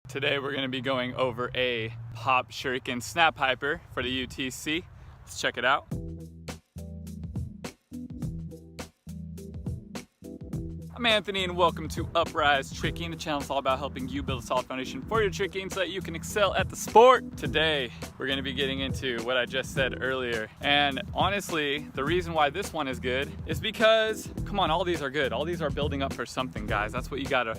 Today we're going to be going over a Pop Shuriken snap hyper for the UTC. Let's check it out. I'm Anthony and welcome to Upraiz Tricking. The channel is all about helping you build a solid foundation for your tricking so that you can excel at the sport. Today, we're gonna be getting into what I just said earlier. And honestly, the reason why this one is good is because, come on, all these are good. All these are building up for something, guys. That's what you gotta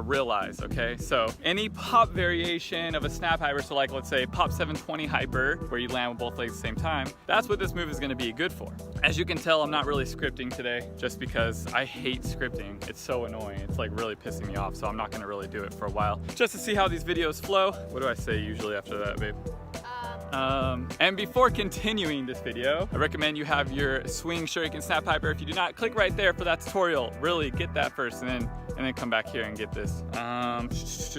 realize, okay? So any pop variation of a snap hyper, so like let's say Pop 720 hyper, where you land with both legs at the same time, that's what this move is gonna be good for. As you can tell, I'm not really scripting today just because I hate scripting. It's so annoying. It's like really pissing me off, so I'm not gonna really do it for a while. Just to see how these videos flow. What do I say usually after that, babe? And before continuing this video, I recommend you have your swing shuriken snap hyper. If you do not, click right there for that tutorial. Really get that first and then come back here and get this. Okay, I'm just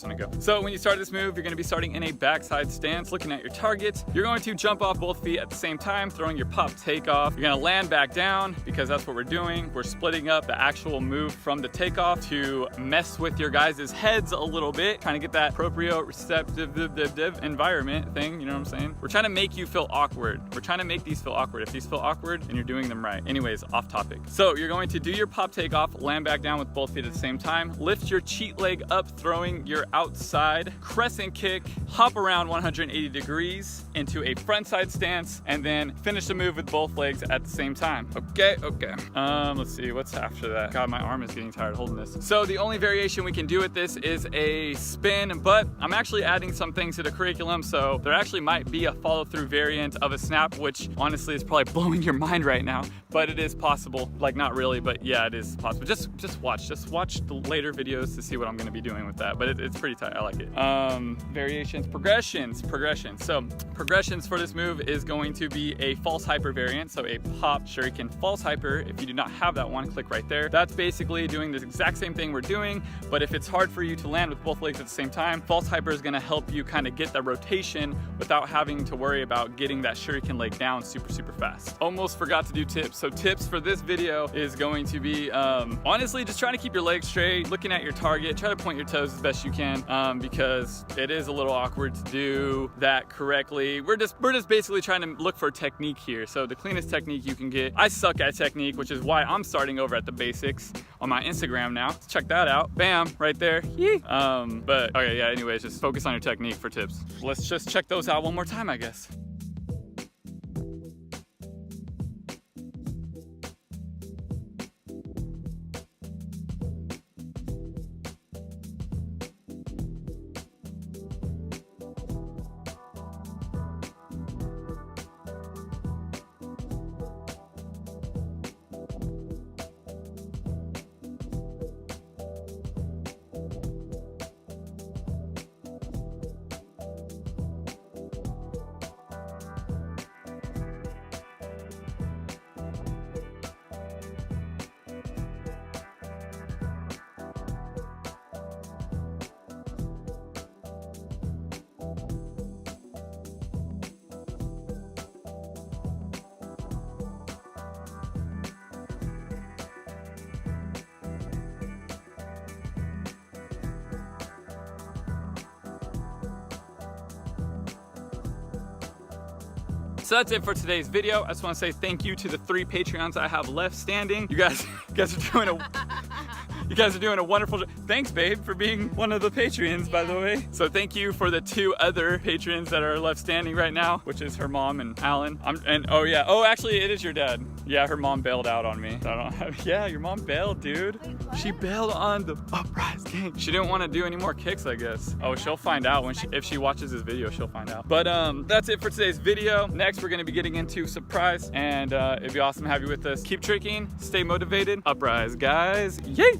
gonna go. So when you start this move, you're gonna be starting in a backside stance, looking at your target. You're going to jump off both feet at the same time, throwing your pop takeoff. You're gonna land back down because that's what we're doing. We're splitting up the actual move from the takeoff to mess with your guys' heads a little bit, trying to get that proprioceptive environment thing, you know what I'm saying? We're trying to make you feel awkward. We're trying to make these feel awkward. If these feel awkward, then you're doing them right. Anyways, off topic. So you're going to do your pop takeoff, land back down with both feet at the same time, lift your cheat leg up, throwing your outside crescent kick, hop around 180 degrees into a front side stance, and then finish the move with both legs at the same time. Okay. Let's see, what's after that? God, my arm is getting tired holding this. So the only variation we can do with this is a spin, but I'm actually adding some things to the curriculum, so there actually might be a follow-through variant of a snap, which honestly is probably blowing your mind right now, but it is possible. Like, not really, but yeah, it is possible. Just watch the later videos to see what I'm gonna be doing with that, but it's pretty tight. I like it. Variations, progressions. So progressions for this move is going to be a false hyper variant, so a Pop Shuriken false hyper. If you do not have that one, click right there. That's basically doing the exact same thing we're doing, but if it's hard for you to land with both legs at the same time, false hyper is gonna help you kind of get that rotation without having to worry about getting that shuriken leg down super fast. Almost forgot to do tips. So tips for this video is going to be honestly just trying to keep your legs straight, looking at your target, try to point your toes as best you can, because it is a little awkward to do that correctly. We're just basically trying to look for technique here. So the cleanest technique you can get. I suck at technique, which is why I'm starting over at the basics on my Instagram now. Let's check that out. Bam, right there. Yee. But okay, yeah, anyways, just focus on your technique for tips. Let's just check those out one more time, I guess. So that's it for today's video. I just want to say thank you to the 3 Patreons I have left standing. You guys are doing a wonderful job. Thanks, babe, for being one of the Patreons, by the way. So thank you for the 2 other patrons that are left standing right now, which is her mom and Alan. Oh, actually, it is your dad. Yeah, her mom bailed out on me. Yeah, your mom bailed, dude. Wait, she bailed on the Upraiz gang. She didn't want to do any more kicks, I guess. Oh, she'll find out if she watches this video, she'll find out. But that's it for today's video. Next, we're gonna be getting into surprise, and it'd be awesome to have you with us. Keep tricking, stay motivated. Upraiz, guys. Yay!